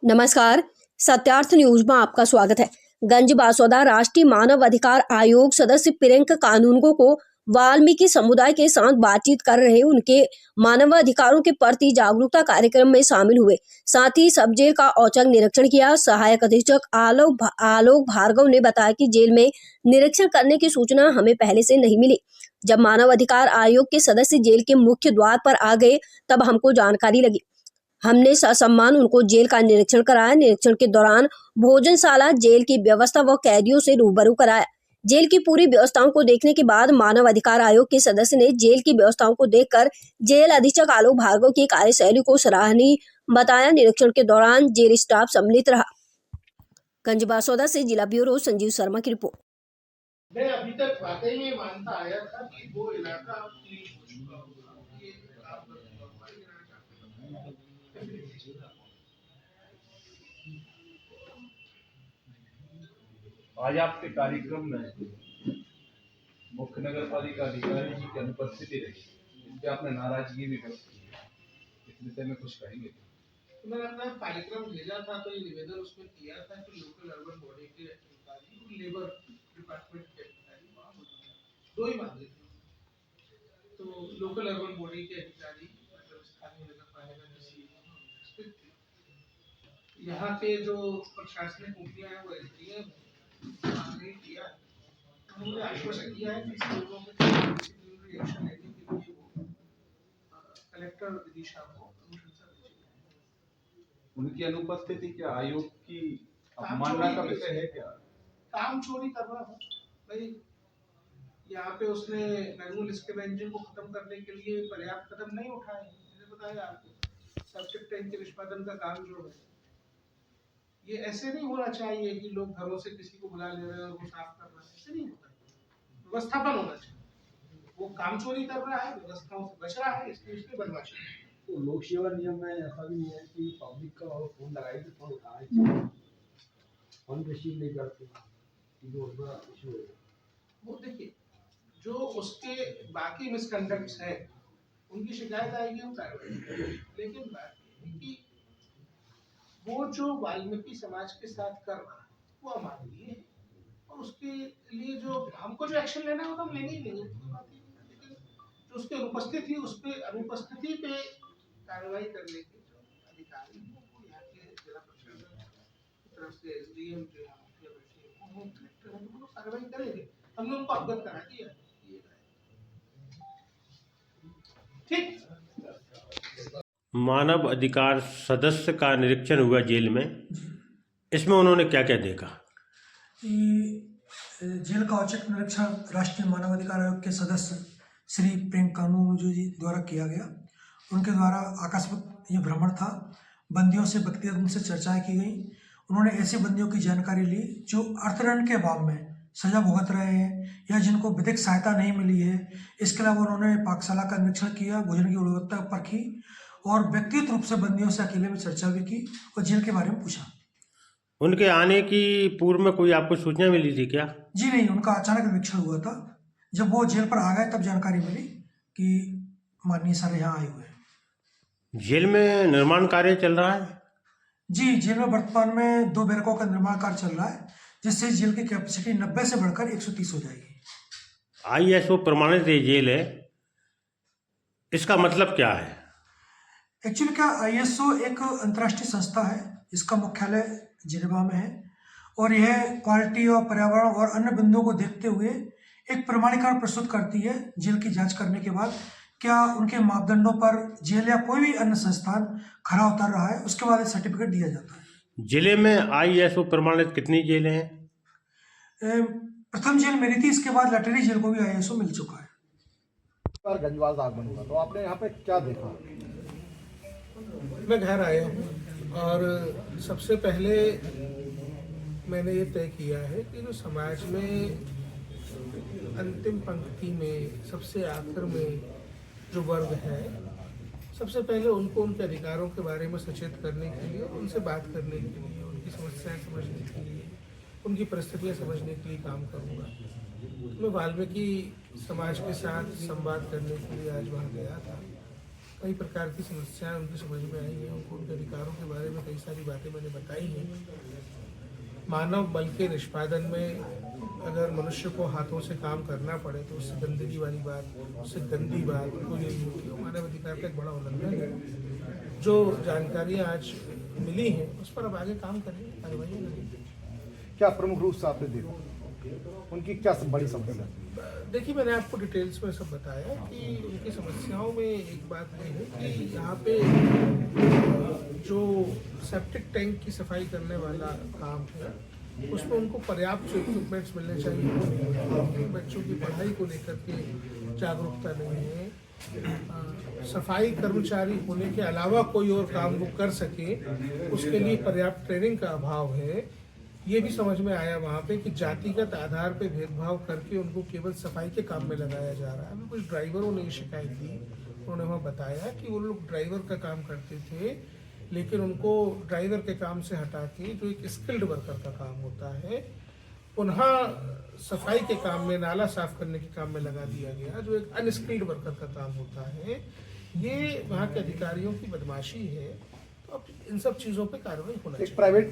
नमस्कार। सत्यार्थ न्यूज में आपका स्वागत है। गंज बासौदा राष्ट्रीय मानव अधिकार आयोग सदस्य प्रियंका कानूनगो को वाल्मीकि समुदाय के साथ बातचीत कर रहे उनके मानव अधिकारों के प्रति जागरूकता कार्यक्रम में शामिल हुए। साथ ही सब जेल का औचक निरीक्षण किया। सहायक अधीक्षक आलोक भार्गव ने बताया कि जेल में निरीक्षण करने की सूचना हमें पहले से नहीं मिली। जब मानव अधिकार आयोग के सदस्य जेल के मुख्य द्वार पर आ गए तब हमको जानकारी लगी। हमने ससम्मान उनको जेल का निरीक्षण कराया। निरीक्षण के दौरान भोजनशाला, जेल की व्यवस्था व कैदियों से रूबरू कराया। जेल की पूरी व्यवस्थाओं को देखने के बाद मानव अधिकार आयोग के सदस्य ने जेल की व्यवस्थाओं को देखकर जेल अधीक्षक आलोक भार्गव की कार्यशैली को सराहनीय बताया। निरीक्षण के दौरान जेल स्टाफ सम्मिलित रहा। गंज बासौदा से जिला ब्यूरो संजीव शर्मा की रिपोर्ट। मैं अभी तक वाकई में मानता आया था कि वो इलाका क्लीन हो चुका होगा। ये आप आज आपके कार्यक्रम में मुख्य नगर पालिका अधिकारी जी की अनुपस्थिति रही, इस पे आपने नाराजगी भी व्यक्त की है। इस विषय में कुछ कहेंगे? तो मैंने अपना कार्यक्रम भेजा था तो ये निवेदन उसमें किया था कि लोकल अर्बन बॉडी के अधिकारी और लेबर डिपार्टमेंट के अधिकारी वहाँ दो ही मांगे थे। तो लोकल अर्बन बॉडी के अधिकारी मतलब स्थानीय नगर पालिका किसी यहाँ के जो प्रशासनिक मुखिया है वो एसडीएम ने किया। उन्होंने आश्वासन दिया है कि इस लोगों के डिसिप्लिनरी एक्शन लेने के लिए वो कलेक्टर विदिशा को अनुशंसा भेजेंगे। उनकी अनुपस्थिति क्या आयोग की अवमानना का विषय है क्या? काम चोरी कर रहा है भाई। यहाँ पे उसने मैनुअल स्केल इंजन को खत्म करने के लिए पर्याप्त कदम नहीं उठाए। मैंने बताया आपको सेप्टिक टैंक के निष्पादन का काम जो है ये ऐसे नहीं होना चाहिए कि लोग घरों से किसी को बुला ले रहे हैं और वो साफ कर रहे हैं। ऐसे नहीं होता, व्यवस्थापन होना चाहिए। वो काम चोरी कर रहा है, व्यवस्थाओं से बच रहा है, इसलिए उसने बनवा चाहिए। तो लोक सेवा नियम में ऐसा भी नहीं है कि पब्लिक का फोन लगाए तो फोन उठाए, फोन रिसीव नहीं करते, जो बड़ा इशू है। वो देखिए जो उसके बाकी मिसकंडक्ट्स हैं उनकी शिकायत आएगी, हम कार्रवाई करेंगे। लेकिन बात ये है कि वो जो वाल्मीकि समाज के साथ कर रहा है वो अमानवीय है और उसके लिए जो हमको जो एक्शन लेना है वो हम लेने ही लेंगे। लेकिन जो उसके अनुपस्थिति अनुपस्थिति पे कार्रवाई करने के जो अधिकारी हैं वो यहाँ के जिला प्रशासन की तरफ से एसडीएम जो यहाँ मुखिया बैठे हैं कलेक्टर हैं, तो वो कार्रवाई करेंगे। हमने उनको अवगत करा दिया। ठीक। मानव अधिकार सदस्य का निरीक्षण हुआ जेल में, इसमें उन्होंने क्या क्या देखा? जेल का औचक निरीक्षण राष्ट्रीय मानव अधिकार आयोग के सदस्य श्री प्रियंका कानूनगो जी द्वारा किया गया। उनके द्वारा आकस्मिक ये भ्रमण था। बंदियों से व्यक्तिगत रूप से चर्चाएं की गई। उन्होंने ऐसे बंदियों की जानकारी ली जो अर्थदंड के अभाव में सजा भुगत रहे हैं या जिनको विधिक सहायता नहीं मिली है। इसके अलावा उन्होंने पाकशाला का निरीक्षण किया, भोजन की गुणवत्ता परखी और व्यक्तिगत रूप से बंदियों से अकेले में चर्चा भी की और जेल के बारे में पूछा। उनके आने की पूर्व में कोई आपको सूचना मिली थी क्या? जी नहीं, उनका अचानक निरीक्षण हुआ था। जब वो जेल पर आ गए तब जानकारी मिली कि माननीय सर यहाँ आए हुए हैं। जेल में निर्माण कार्य चल रहा है? जी, जेल में वर्तमान में 2 बैरकों का निर्माण कार्य चल रहा है, जिससे जेल की कैपेसिटी 90 से बढ़कर 130 हो जाएगी। ISO प्रमाणित ये जेल है, इसका मतलब क्या है? एक्चुअली क्या ISO एक अंतर्राष्ट्रीय संस्था है, इसका मुख्यालय जिनेवा में है और यह क्वालिटी और पर्यावरण और अन्य बिंदुओं को देखते हुए एक प्रमाणीकरण प्रस्तुत करती है। जेल की जांच करने के बाद क्या उनके मापदंडों पर जेल या कोई भी अन्य संस्थान खरा उतर रहा है, उसके बाद सर्टिफिकेट दिया जाता है। जिले में ISO प्रमाणित कितनी जेलें हैं? प्रथम जेल मेरी थी, इसके बाद लटेरी जेल को भी ISO मिल चुका है। गंजवास आगमन हुआ तो आपने यहाँ पे क्या देखा? मैं घर आया हूँ और सबसे पहले मैंने ये तय किया है कि जो समाज में अंतिम पंक्ति में सबसे आखिर में जो वर्ग है, सबसे पहले उनको उनके अधिकारों के बारे में सचेत करने के लिए, उनसे बात करने के लिए, उनकी समस्याएं समझने के लिए, उनकी परिस्थितियां समझने के लिए काम करूँगा। मैं वाल्मीकि समाज के साथ संवाद करने के लिए आज वहाँ गया था। कई प्रकार की समस्याएं उनकी समझ में आई हैं। उनको उनके अधिकारों के बारे में कई सारी बातें मैंने बताई हैं। मानव बल के निष्पादन में अगर मनुष्य को हाथों से काम करना पड़े तो उससे गंदगी वाली बात, उससे गंदी बात कोई नहीं होती। वो मानव अधिकार का एक बड़ा उल्लंघन है। जो जानकारियाँ आज मिली हैं उस पर अब आगे काम करेंगे, कार्रवाई करेंगे। क्या प्रमुख रूप से आपने देखा, उनकी क्या बड़ी समस्या? देखिए, मैंने आपको डिटेल्स में सब बताया कि उनकी समस्याओं में एक बात ये है कि यहाँ पे जो सेप्टिक टैंक की सफाई करने वाला काम है उसमें उनको पर्याप्त इक्विपमेंट्स मिलने चाहिए। बच्चों की पढ़ाई को लेकर के जागरूकता नहीं है। सफाई कर्मचारी होने के अलावा कोई और काम वो कर सके उसके लिए पर्याप्त ट्रेनिंग का अभाव है। ये भी समझ में आया वहाँ पे कि जातिगत आधार पे भेदभाव करके उनको केवल सफाई के काम में लगाया जा रहा है। कुछ ड्राइवरों ने ये शिकायत दी, उन्होंने वहाँ बताया कि वो लोग ड्राइवर का काम करते थे लेकिन उनको ड्राइवर के काम से हटा के जो एक स्किल्ड वर्कर का काम होता है पुनः सफाई के काम में, नाला साफ करने के काम में लगा दिया गया, जो एक अनस्किल्ड वर्कर का काम होता है। ये वहाँ के अधिकारियों की बदमाशी है। तो अब इन सब चीज़ों पे कार्रवाई होना चाहिए। एक प्राइवेट